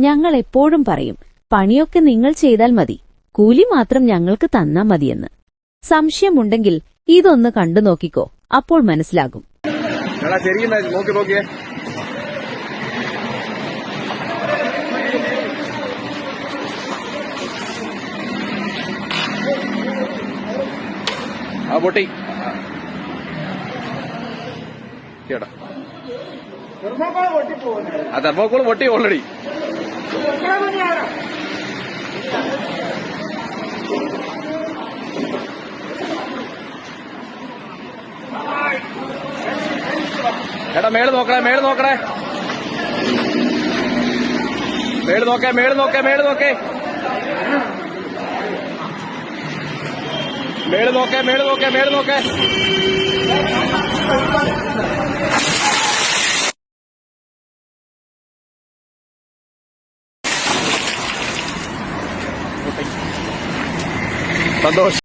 ഞങ്ങൾ എപ്പോഴും പറയും, പണിയൊക്കെ നിങ്ങൾ ചെയ്താൽ മതി, കൂലി മാത്രം ഞങ്ങൾക്ക് തന്നാ മതിയെന്ന്. സംശയമുണ്ടെങ്കിൽ ഇതൊന്ന് കണ്ടു നോക്കിക്കോ, അപ്പോൾ മനസ്സിലാകും. പൊട്ടി തെർമോക്കോള് പൊട്ടി ഓൾറെഡി. എടാ മേള് നോക്കണേ, മേള് നോക്കണേ, മേള് നോക്കേ, മേള് നോക്കേ, മേള് നോക്കേ, മേള് നോക്കേ, മേള് നോക്കേ, മേള് നോക്കേ. സന്തോഷം.